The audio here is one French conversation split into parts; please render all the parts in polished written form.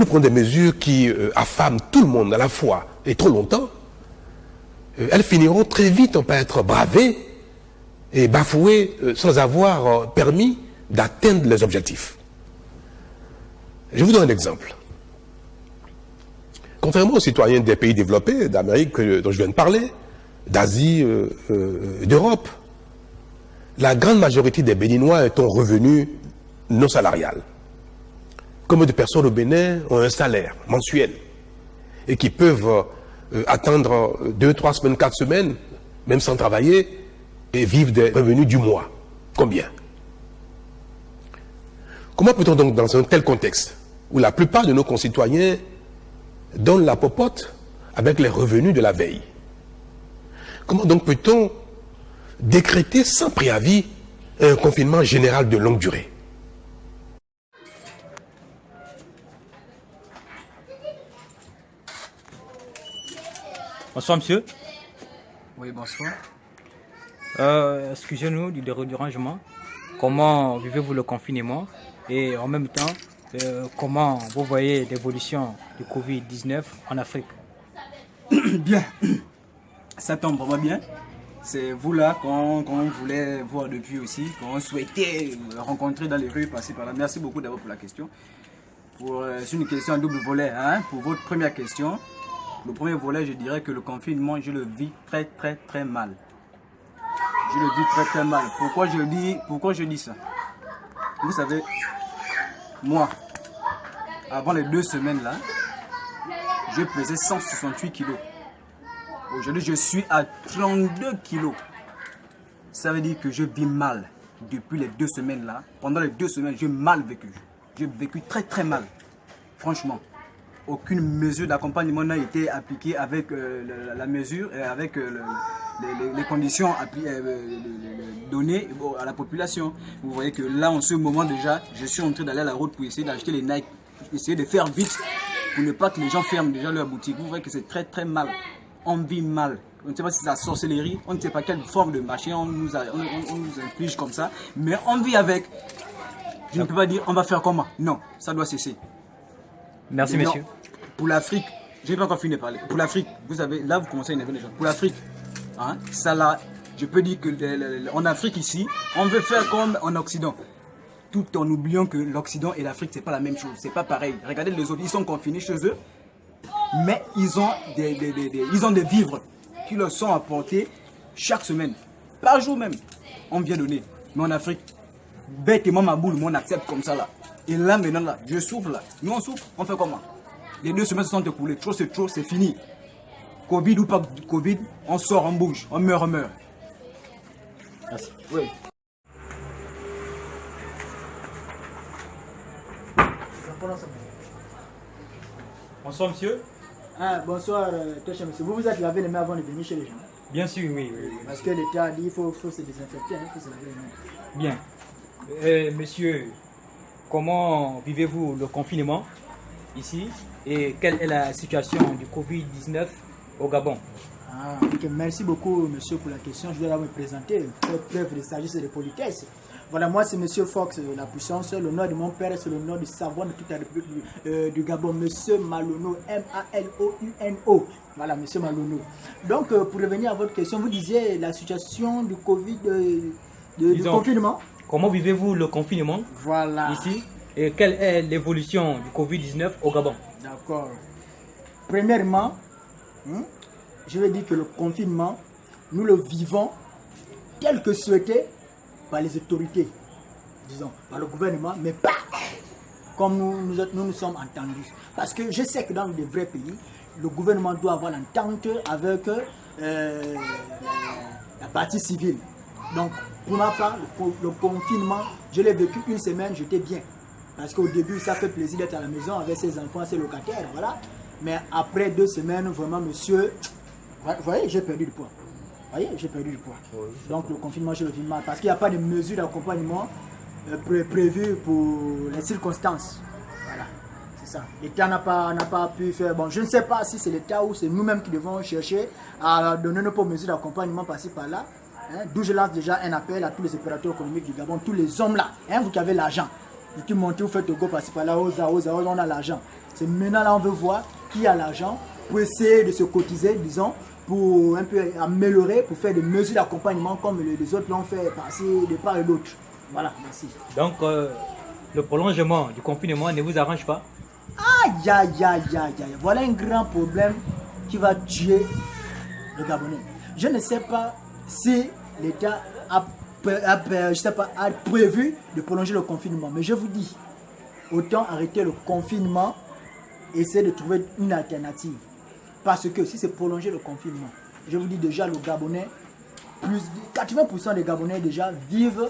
nous prenons des mesures qui affament tout le monde à la fois et trop longtemps, elles finiront très vite par être bravées et bafouées sans avoir permis d'atteindre les objectifs. Je vous donne un exemple. Contrairement aux citoyens des pays développés, d'Amérique dont je viens de parler, d'Asie, d'Europe, la grande majorité des Béninois est en revenu non salarial. Combien de personnes au Bénin ont un salaire mensuel et qui peuvent attendre 2, 3 semaines, 4 semaines, même sans travailler, et vivre des revenus du mois? Combien? Comment peut-on donc, dans un tel contexte, où la plupart de nos concitoyens donnent la popote avec les revenus de la veille, comment donc peut-on décréter sans préavis un confinement général de longue durée? Bonsoir monsieur. Oui, bonsoir. Excusez-nous du dérangement. Comment vivez-vous le confinement? Et en même temps, comment vous voyez l'évolution du Covid-19 en Afrique? Bien. Ça tombe vraiment bien. C'est vous là qu'on voulait voir depuis aussi, qu'on souhaitait rencontrer dans les rues, passer par là. Merci beaucoup d'abord pour la question. C'est une question à double volet. Hein? Pour votre première question, le premier volet, je dirais que le confinement, je le vis très très très mal. Je le vis très très mal. Pourquoi je dis ça? Vous savez, moi, avant les 2 semaines là, je pesais 168 kilos. Aujourd'hui, je suis à 32 kilos. Ça veut dire que je vis mal depuis les 2 semaines là. Pendant les 2 semaines, j'ai mal vécu. J'ai vécu très très mal. Franchement. Aucune mesure d'accompagnement n'a été appliquée avec la mesure et avec les conditions données à la population. Vous voyez que là, en ce moment déjà, je suis en train d'aller à la route pour essayer d'acheter les Nike, essayer de faire vite pour ne pas que les gens ferment déjà leur boutique. Vous voyez que c'est très très mal. On vit mal. On ne sait pas si c'est la sorcellerie, on ne sait pas quelle forme de machin on nous inflige comme ça, mais on vit avec. Je ne peux pas dire on va faire comment. Non, ça doit cesser. Merci, non, monsieur. Pour l'Afrique, je n'ai pas encore fini de parler. Pour l'Afrique, vous savez, là vous commencez à énerver les gens. Pour l'Afrique, hein, ça là, je peux dire que en Afrique ici, on veut faire comme en Occident. Tout en oubliant que l'Occident et l'Afrique, c'est pas la même chose. C'est pas pareil. Regardez les autres, ils sont confinés chez eux, mais ils ont des vivres qui leur sont apportés chaque semaine, par jour même. On vient donner. Mais en Afrique, bêtement ma boule, on accepte comme ça là. Et là maintenant là, je souffre là. Nous on souffre, on fait comment? Les 2 semaines se sont écoulées. Trop, c'est fini. Covid ou pas Covid, on sort, on bouge, on meurt, on meurt. Merci. Oui. Bonsoir monsieur. Ah, bonsoir, très cher monsieur. Vous êtes lavé les mains avant de venir chez les gens? Bien sûr, oui. Parce que l'État a dit qu'il faut se désinfecter, il faut se laver les mains. Bien. Monsieur, comment vivez-vous le confinement ici et quelle est la situation du Covid-19 au Gabon? Ah, ok. Merci beaucoup, monsieur, pour la question. Je vais me présenter, faire preuve de sagesse et de politesse. Voilà, moi, c'est monsieur Fox, la puissance. Le nom de mon père, c'est le nom du savant de toute la République du Gabon, monsieur Malono, M-A-L-O-U-N-O. Voilà, monsieur Malono. Donc, pour revenir à votre question, vous disiez la situation du Covid, du confinement. Comment vivez-vous le confinement voilà. Ici et quelle est l'évolution du Covid-19 au Gabon? D'accord. Premièrement, je vais dire que le confinement, nous le vivons tel que souhaité par les autorités, disons, par le gouvernement, mais pas comme nous sommes entendus. Parce que je sais que dans de vrais pays, le gouvernement doit avoir l'entente avec la partie civile. Donc, pour ma part, le confinement, je l'ai vécu 1 semaine, j'étais bien. Parce qu'au début, ça fait plaisir d'être à la maison avec ses enfants, ses locataires, voilà. Mais après 2 semaines, vraiment, monsieur, vous voyez, j'ai perdu du poids. Vous voyez, j'ai perdu du poids. Oui, donc, le confinement, je le vis mal. Parce qu'il n'y a pas de mesures d'accompagnement prévues pour les circonstances. Voilà, c'est ça. L'État n'a pas pu faire. Bon, je ne sais pas si c'est l'État ou c'est nous-mêmes qui devons chercher à donner nos mesures d'accompagnement par-ci, par-là. Hein, d'où je lance déjà un appel à tous les opérateurs économiques du Gabon, tous les hommes là, hein, vous qui avez l'argent, vous qui montez, vous faites au go par-ci par-là, on a l'argent. C'est maintenant là on veut voir qui a l'argent pour essayer de se cotiser, disons, pour un peu améliorer, pour faire des mesures d'accompagnement comme les autres l'ont fait passer de part et d'autre. Voilà, merci. Donc, le prolongement du confinement ne vous arrange pas? Aïe, aïe, aïe, aïe, aïe. Voilà un grand problème qui va tuer le Gabonais. Je ne sais pas si l'État a prévu de prolonger le confinement, mais je vous dis, autant arrêter le confinement et essayer de trouver une alternative. Parce que si c'est prolonger le confinement, je vous dis déjà, le Gabonais, plus de 80% des Gabonais déjà vivent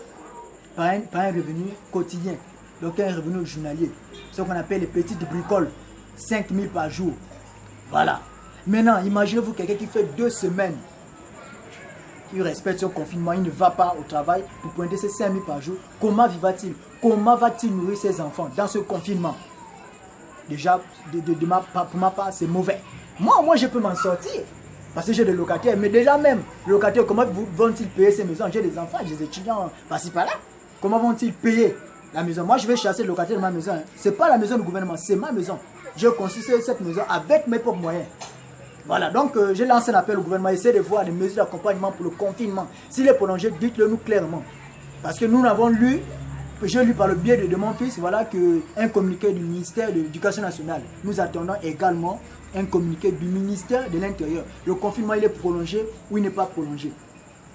par un revenu quotidien, donc un revenu journalier, ce qu'on appelle les petites bricoles, 5 000 par jour. Voilà. Maintenant, imaginez-vous quelqu'un qui fait 2 semaines, il respecte son confinement, il ne va pas au travail pour pointer ses 5 000 par jour. Comment vivra-t-il? Comment va-t-il nourrir ses enfants dans ce confinement? Déjà, pour ma part, c'est mauvais. Moi, je peux m'en sortir parce que j'ai des locataires. Mais déjà même, les locataires, comment vont-ils payer ces maisons? J'ai des enfants, j'ai des étudiants par-ci par-là. Comment vont-ils payer la maison? Moi, je vais chasser le locataire de ma maison. Ce n'est pas la maison du gouvernement, c'est ma maison. Je construis cette maison avec mes propres moyens. Voilà, donc j'ai lancé un appel au gouvernement, essayer de voir des mesures d'accompagnement pour le confinement. S'il est prolongé, dites-le nous clairement. Parce que nous l'avons lu, j'ai lu par le biais de mon fils, voilà, un communiqué du ministère de l'Éducation nationale. Nous attendons également un communiqué du ministère de l'Intérieur. Le confinement, il est prolongé ou il n'est pas prolongé.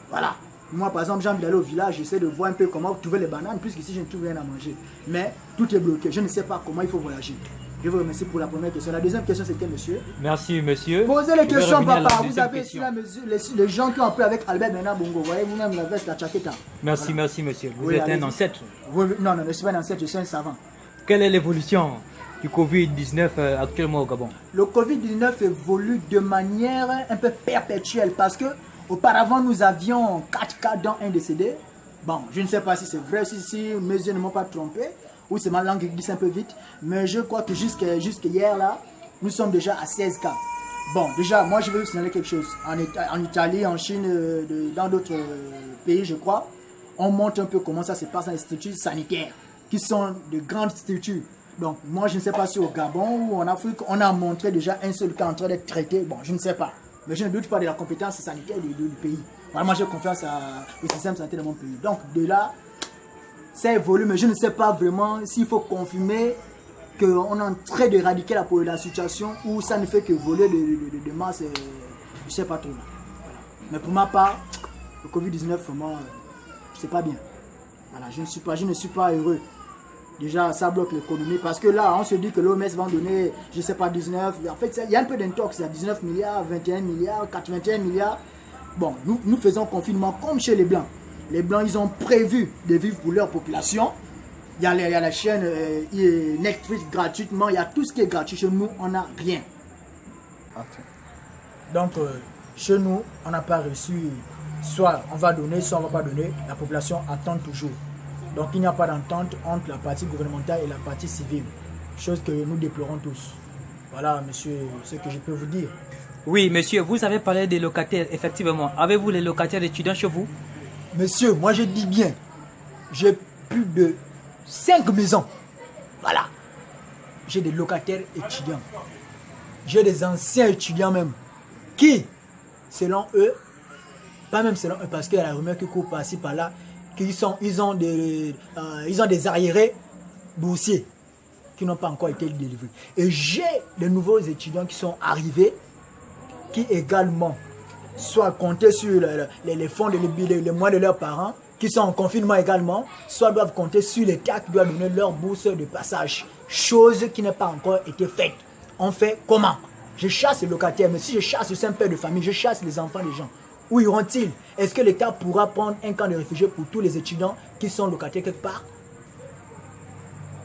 Voilà. Moi, par exemple, j'ai envie d'aller au village, j'essaie de voir un peu comment trouver les bananes, puisqu'ici, je ne trouve rien à manger. Mais tout est bloqué. Je ne sais pas comment il faut voyager. Je vous remercie pour la première question. La deuxième question, c'était monsieur. Merci, monsieur. Posez les questions, papa. Vous avez ici les gens qui ont appris avec Albert Bernard Bongo. Vous voyez, vous-même la veste, la chaqueta. Merci, voilà. Merci, monsieur. Vous êtes un ancêtre. Non, je ne suis pas un ancêtre, je suis un savant. Quelle est l'évolution du Covid-19 actuellement au Gabon? Le Covid-19 évolue de manière un peu perpétuelle parce que auparavant, nous avions 4 cas dont un décédé. Bon, je ne sais pas si c'est vrai, si mes yeux ne m'ont pas trompé, ou c'est ma langue qui glisse un peu vite, mais je crois que jusqu'à hier, là, nous sommes déjà à 16 cas. Bon, déjà, moi, je vais vous signaler quelque chose. En Italie, en Chine, dans d'autres pays, je crois, on montre un peu comment ça se passe dans les structures sanitaires, qui sont de grandes structures. Donc, moi, je ne sais pas si au Gabon ou en Afrique, on a montré déjà un seul cas en train d'être traité. Bon, je ne sais pas. Mais je ne doute pas de la compétence sanitaire du pays. Moi, j'ai confiance au système sanitaire de mon pays. Donc, de là, ça évolue, mais je ne sais pas vraiment s'il faut confirmer qu'on est en train d'éradiquer la situation ou ça ne fait que voler de masse. Je ne sais pas trop. Voilà. Mais pour ma part, le Covid-19, vraiment, c'est pas bien. Voilà, je ne suis pas heureux. Déjà, ça bloque l'économie parce que là, on se dit que l'OMS va en donner, je ne sais pas, 19. En fait, il y a un peu d'intox, il y a 19 milliards, 21 milliards, 81 milliards. Bon, nous faisons confinement comme chez les Blancs. Les Blancs, ils ont prévu de vivre pour leur population. Il y a la chaîne Netflix gratuitement, il y a tout ce qui est gratuit. Chez nous, on n'a rien. Okay. Donc, chez nous, on n'a pas reçu, soit on va donner, soit on ne va pas donner. La population attend toujours. Donc, il n'y a pas d'entente entre la partie gouvernementale et la partie civile. Chose que nous déplorons tous. Voilà, monsieur, ce que je peux vous dire. Oui, monsieur, vous avez parlé des locataires, effectivement. Avez-vous les locataires étudiants chez vous? Monsieur, moi je dis bien, j'ai plus de 5 maisons. Voilà. J'ai des locataires étudiants. J'ai des anciens étudiants même. Qui, selon eux, pas même selon eux, parce qu'il y a la rumeur qui court par-ci, par-là, ils ont des arriérés boursiers qui n'ont pas encore été délivrés. Et j'ai de nouveaux étudiants qui sont arrivés, qui également soit compter sur les fonds, les moyens de leurs parents, qui sont en confinement également, soit doivent compter sur l'État qui doit donner leur bourse de passage. Chose qui n'a pas encore été faite. On fait comment? Je chasse les locataires, mais si je chasse le simple père de famille, je chasse les enfants des gens. Où iront-ils? Est-ce que l'État pourra prendre un camp de réfugiés pour tous les étudiants qui sont locataires quelque part?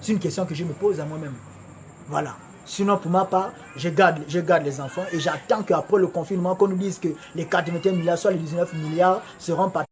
C'est une question que je me pose à moi-même. Voilà. Sinon, pour ma part, je garde les enfants et j'attends qu'après le confinement, qu'on nous dise que les 81 milliards, soit les 19 milliards seront partis.